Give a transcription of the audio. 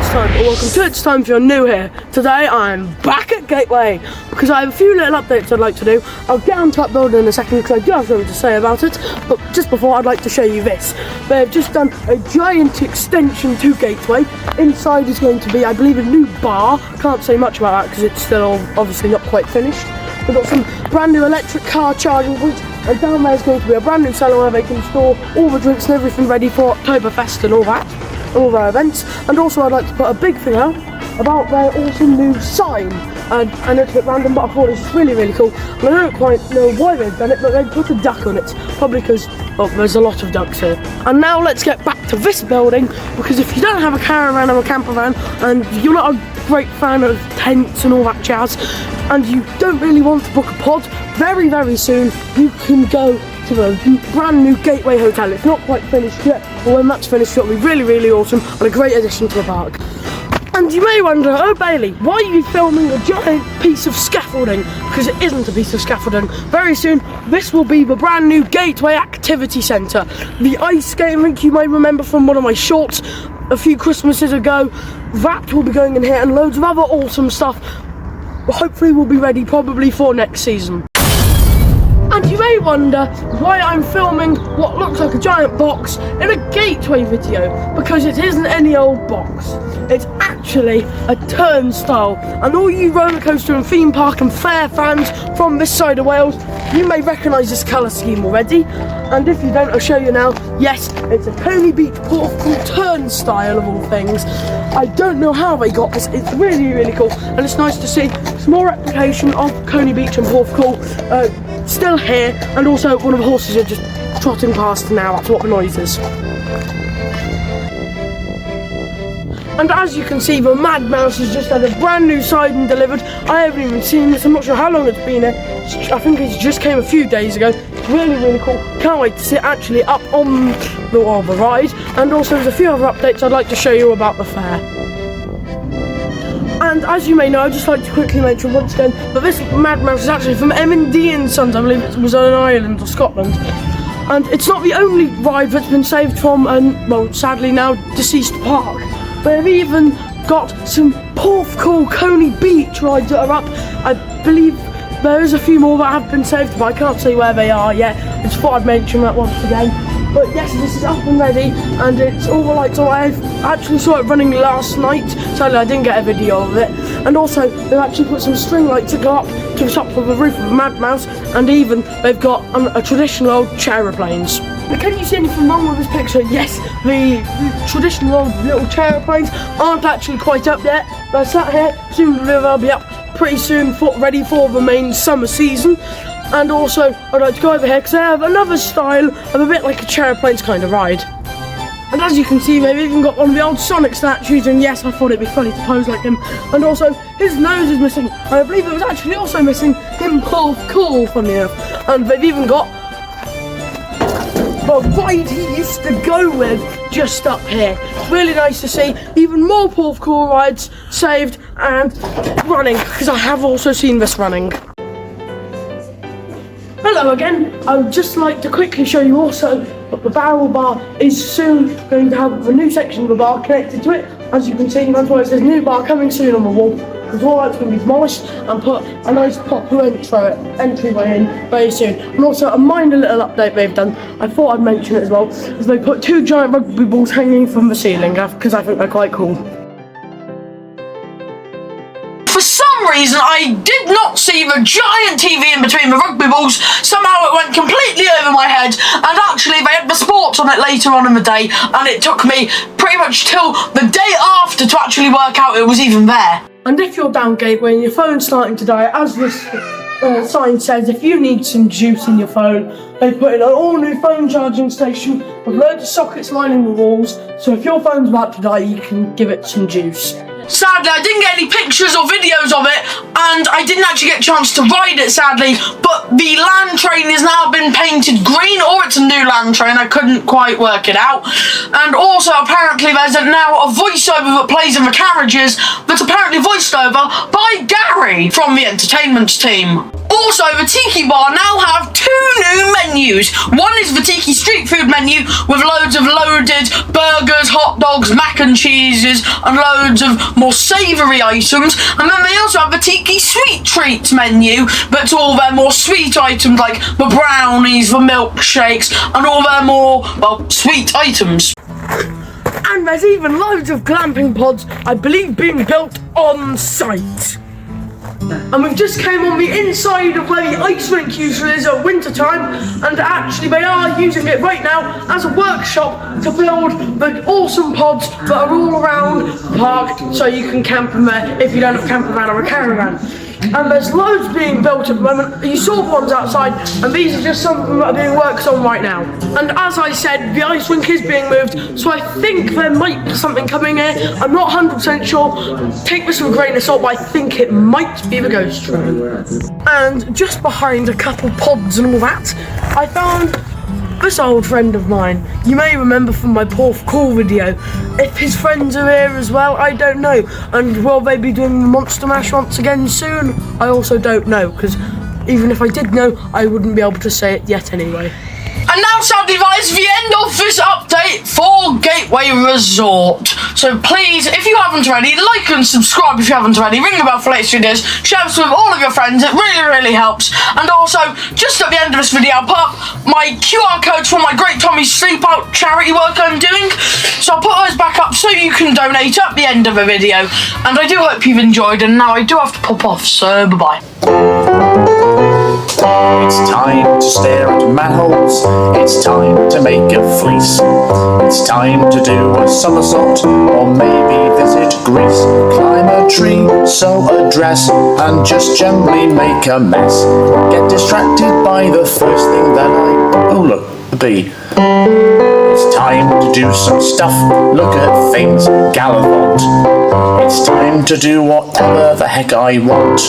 time, or welcome to It's Time if you're new here. Today I'm back at Gateway because I have a few little updates I'd like to do. I'll get onto that building in a second because I do have something to say about it, but just before I'd like to show you this. They've just done a giant extension to Gateway. Inside is going to be, I believe, a new bar. Can't say much about that because it's still obviously not quite finished. We've got some brand new electric car charging points, and down there is going to be a brand new cellar where they can store all the drinks and everything ready for Oktoberfest and all that. All their events. And also I'd like to put a big thing out about their awesome new sign, and I know it's a bit random, but I thought it's really cool, and I don't quite know why they've done it, but they've put a duck on it, probably because, well, there's a lot of ducks here. And now let's get back to this building, because if you don't have a caravan or a camper van, and you're not a great fan of tents and all that jazz, and you don't really want to book a pod, very soon you can go to the brand new Gateway Hotel. It's not quite finished yet, but when that's finished it'll be really awesome and a great addition to the park. And you may wonder, oh Bailey, why are you filming a giant piece of scaffolding? Because it isn't a piece of scaffolding. Very soon this will be the brand new Gateway Activity Centre. The ice skating rink you may remember from one of my shorts a few Christmases ago, that will be going in here, and loads of other awesome stuff. Hopefully we'll be ready probably for next season. And you may wonder why I'm filming what looks like a giant box in a Gateway video, because it isn't any old box. It's actually a turnstile, and all you roller coaster and theme park and fair fans from this side of Wales, you may recognise this colour scheme already, and if you don't, I'll show you now. Yes, it's a Coney Beach Port of Call turnstile of all things. I don't know how they got this, it's really cool, and it's nice to see some more replication of Coney Beach and Port of Call still here, and also one of the horses are just trotting past now. That's what the noise is. And as you can see, the Mad Mouse has just had a brand new siding delivered. I haven't even seen this, I'm not sure how long it's been here. I think it just came a few days ago. Really cool. Can't wait to see it actually up on the ride. And also there's a few other updates I'd like to show you about the fair. And as you may know, I'd just like to quickly mention once again that this Mad Mouse is actually from M&D and Sons. I believe it was on Ireland or Scotland. And it's not the only ride that's been saved from, well, sadly now deceased park. They've even got some Porthcawl Coney Beach rides that are up. I believe there is a few more that have been saved, but I can't say where they are yet. I just thought I'd mention that once again. But yes, this is up and ready, and it's all the lights on. I actually saw it running last night, sadly I didn't get a video of it. And also, they've actually put some string lights that go up to the top of the roof of the Mad Mouse, and even they've got a traditional old chairplanes. Now, can you see anything wrong with this picture? Yes, the traditional old little chairplanes aren't actually quite up yet. They're sat here, soon they'll be up pretty soon, ready for the main summer season. And also, I'd like to go over here because they have another style of a bit like a chairplanes kind of ride. And as you can see, they've even got one of the old Sonic statues, and yes, I thought it'd be funny to pose like him. And also, his nose is missing, and I believe it was actually also missing in Porthcawl, funny enough. And they've even got the ride he used to go with just up here. Really nice to see. Even more Porthcawl rides saved and running, because I have also seen this running. Hello again, I would just like to quickly show you also that the barrel bar is soon going to have a new section of the bar connected to it. As you can see, that's why it says new bar coming soon on the wall, because all that's going to be demolished and put a nice proper entryway in very soon. And also a minor little update they've done, I thought I'd mention it as well, is they put 2 giant rugby balls hanging from the ceiling, because I think they're quite cool. For some reason, I did not see the giant TV in between the rugby balls. Somehow it went completely over my head, and actually they had the sports on it later on in the day, and it took me pretty much till the day after to actually work out it was even there. And if you're down Gateway and your phone's starting to die, as this sign says, if you need some juice in your phone, they put in an all-new phone charging station with loads of sockets lining the walls, so if your phone's about to die, you can give it some juice. Sadly, I didn't get any pictures or videos of it, and I didn't actually get a chance to ride it, sadly, but the land train has now been painted green, or it's a new land train, I couldn't quite work it out. And also, apparently, there's now a voiceover that plays in the carriages that's apparently voiced over by Gary from the entertainment team. Also, the Tiki Bar now have 2 new menus. One is the Tiki Street Food menu with loads of loaded burgers, hot dogs, mac and cheeses, and loads of more savoury items. And then they also have the Tiki Sweet Treats menu, that's all their more sweet items like the brownies, the milkshakes, and all their more, well, sweet items. And there's even loads of glamping pods, I believe, being built on site. And we've just came on the inside of where the ice rink usually is at winter time, and actually they are using it right now as a workshop to build the awesome pods that are all around the park, so you can camp in there if you don't have a camper van or a caravan. And there's loads being built at the moment. You saw the ones outside, and these are just some of them that are being worked on right now. And as I said, the ice rink is being moved, so I think there might be something coming here. I'm not 100% sure. Take this with a grain of salt, but I think it might be the ghost train. And just behind a couple pods and all that, I found this old friend of mine. You may remember from my Porth Call video. If his friends are here as well, I don't know. And will they be doing the Monster Mash once again soon? I also don't know, because even if I did know, I wouldn't be able to say it yet anyway. And now, sadly, that is the end of this update for Gateway Resort. So please, if you haven't already, like and subscribe if you haven't already, ring the bell for latest videos, share this with all of your friends, it really, really helps. And also, just at the end of this video, I'll put up my QR codes for my Great Tommy's Sleep Out charity work I'm doing. So I'll put those back up so you can donate at the end of the video. And I do hope you've enjoyed, and now I do have to pop off, so bye-bye. It's time to stare at manholes. It's time to make a fleece. It's time to do a somersault, or maybe visit Greece. Climb a tree, sew a dress, and just generally make a mess. Get distracted by the first thing that oh look, the bee. It's time to do some stuff, look at things, gallivant. It's time to do whatever the heck I want.